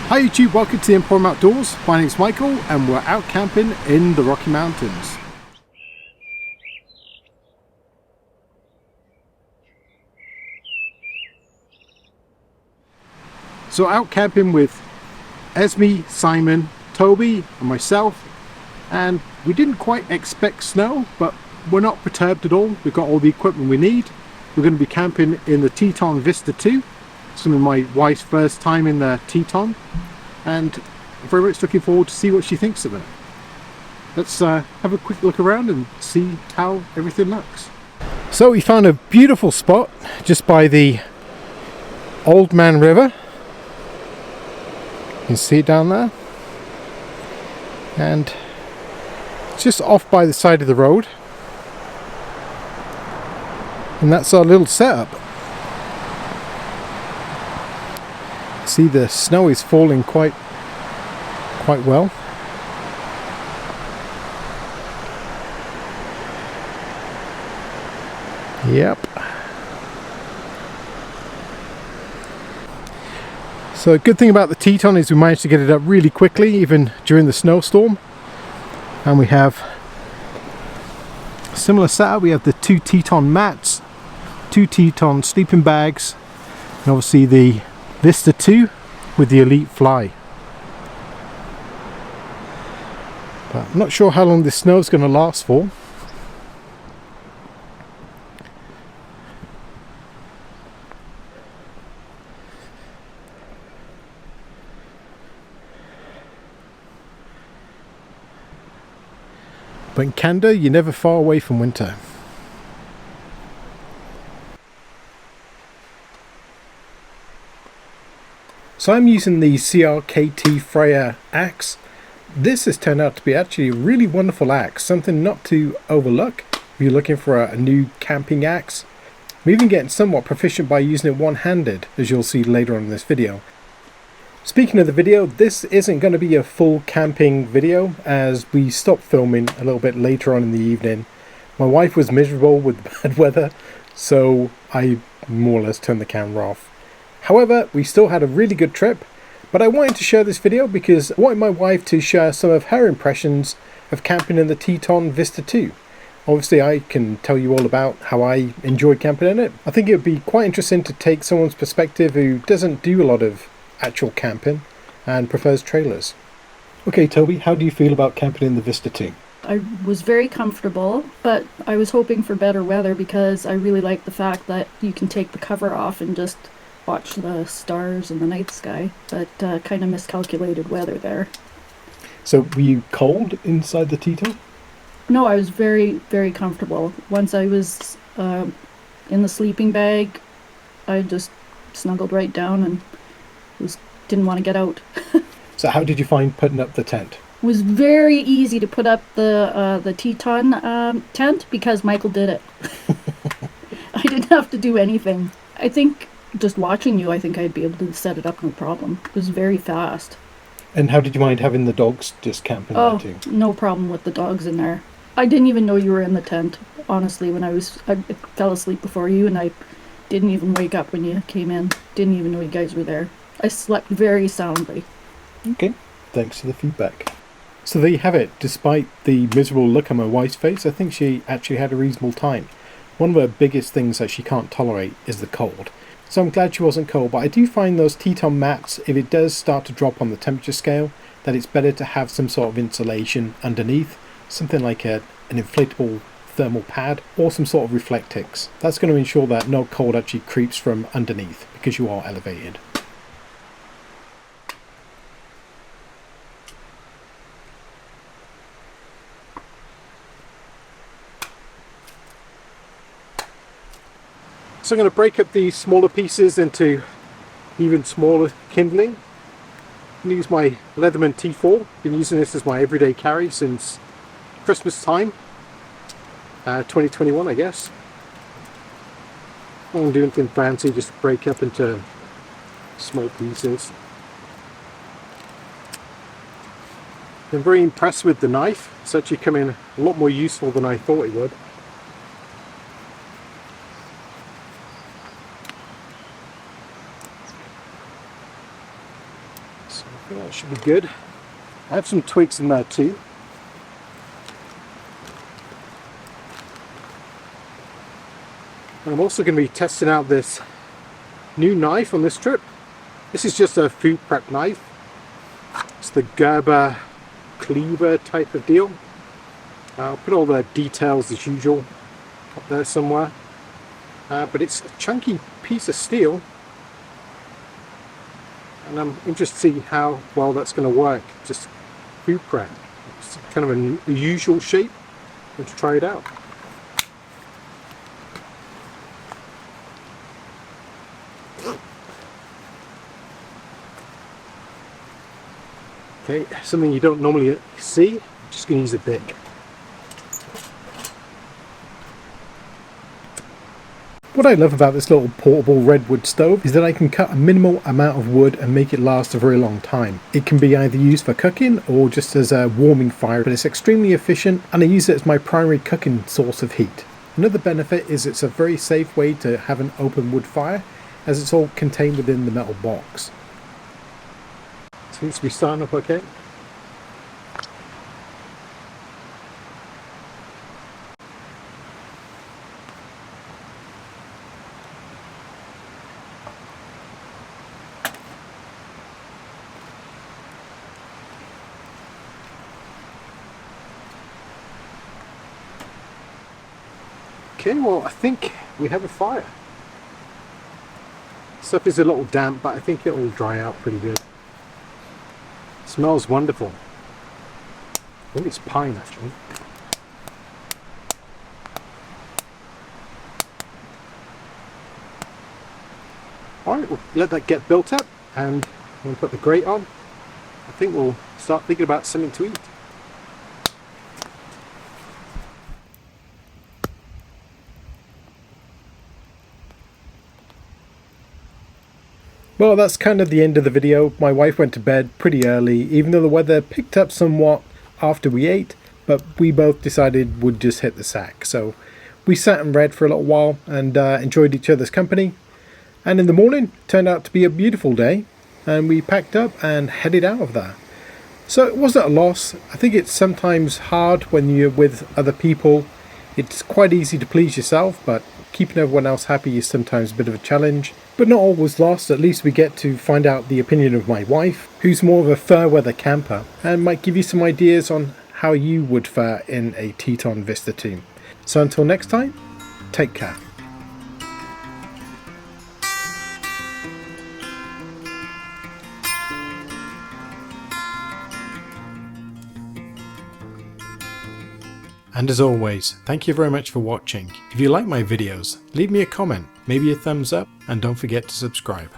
Hi YouTube, welcome to the Emporium Outdoors. My name's Michael and we're out camping in the Rocky Mountains. So out camping with Esme, Simon, Toby and myself, and we didn't quite expect snow, but we're not perturbed at all. We've got all the equipment we need. We're going to be camping in the TETON Vista 2. It's going to be my wife's first time in the TETON, and I'm very much looking forward to see what she thinks of it. Let's have a quick look around and see how everything looks. So we found a beautiful spot just by the Old Man River. You can see it down there, and it's just off by the side of the road, and that's our little setup. See, the snow is falling quite well. Yep. So a good thing about the TETON is we managed to get it up really quickly, even during the snowstorm. And we have a similar setup. We have the two TETON mats, two TETON sleeping bags, and obviously the Vista 2 with the Elite Fly. But I'm not sure how long this snow is going to last for. But in Canada, you're never far away from winter. So I'm using the CRKT Freya axe. This has turned out to be actually a really wonderful axe, something not to overlook if you're looking for a new camping axe. I'm even getting somewhat proficient by using it one-handed, as you'll see later on in this video. Speaking of the video, this isn't going to be a full camping video, as we stopped filming a little bit later on in the evening. My wife was miserable with the bad weather, so I more or less turned the camera off. However, we still had a really good trip, but I wanted to share this video because I wanted my wife to share some of her impressions of camping in the TETON Vista 2. Obviously, I can tell you all about how I enjoyed camping in it. I think it would be quite interesting to take someone's perspective who doesn't do a lot of actual camping and prefers trailers. Okay, Toby, how do you feel about camping in the Vista 2? I was very comfortable, but I was hoping for better weather because I really like the fact that you can take the cover off and just watch the stars in the night sky, but kind of miscalculated weather there. So were you cold inside the TETON? No, I was very, very comfortable. Once I was in the sleeping bag, I just snuggled right down and didn't want to get out. So how did you find putting up the tent? It was very easy to put up the TETON tent because Michael did it. I didn't have to do anything. I think just watching you, I think I'd be able to set it up no problem. It was very fast. And how did you mind having the dogs just camping there too? No problem with the dogs in there. I didn't even know you were in the tent, honestly, when I fell asleep before you, and I didn't even wake up when you came in. Didn't even know you guys were there. I slept very soundly. Okay, thanks for the feedback. So there you have it. Despite the miserable look on my wife's face, I think she actually had a reasonable time. One of her biggest things that she can't tolerate is the cold. So I'm glad she wasn't cold, but I do find those TETON mats, if it does start to drop on the temperature scale, that it's better to have some sort of insulation underneath, something like an inflatable thermal pad or some sort of Reflectix. That's going to ensure that no cold actually creeps from underneath because you are elevated. So I'm going to break up these smaller pieces into even smaller kindling. I'm going to use my Leatherman T4. Been using this as my everyday carry since Christmas time, 2021 I guess. I won't do anything fancy, just break up into small pieces. I'm very impressed with the knife. It's actually come in a lot more useful than I thought it would. So I think that should be good. I have some twigs in there too. And I'm also going to be testing out this new knife on this trip. This is just a food prep knife. It's the Gerber cleaver type of deal. I'll put all the details as usual up there somewhere. But it's a chunky piece of steel. And I'm interested to see how well that's going to work. Just food prep. It's kind of a usual shape. Let's try it out. Okay, something you don't normally see. I'm just going to use a bic. What I love about this little portable redwood stove is that I can cut a minimal amount of wood and make it last a very long time. It can be either used for cooking or just as a warming fire, but it's extremely efficient and I use it as my primary cooking source of heat. Another benefit is it's a very safe way to have an open wood fire as it's all contained within the metal box. Seems to be starting up okay. Okay, well I think we have a fire. Stuff is a little damp, but I think it will dry out pretty good. Smells wonderful. I think it's pine actually. Alright, we'll let that get built up and we'll put the grate on. I think we'll start thinking about something to eat. Well, that's kind of the end of the video. My wife went to bed pretty early, even though the weather picked up somewhat after we ate, but we both decided we'd just hit the sack. So we sat and read for a little while and enjoyed each other's company. And in the morning, turned out to be a beautiful day, and we packed up and headed out of there. So it wasn't a loss. I think it's sometimes hard when you're with other people. It's quite easy to please yourself, but keeping everyone else happy is sometimes a bit of a challenge. But not all was lost. At least we get to find out the opinion of my wife, who's more of a fair weather camper, and might give you some ideas on how you would fare in a TETON Vista team. So until next time, take care. And as always, thank you very much for watching. If you like my videos, leave me a comment, maybe a thumbs up, and don't forget to subscribe.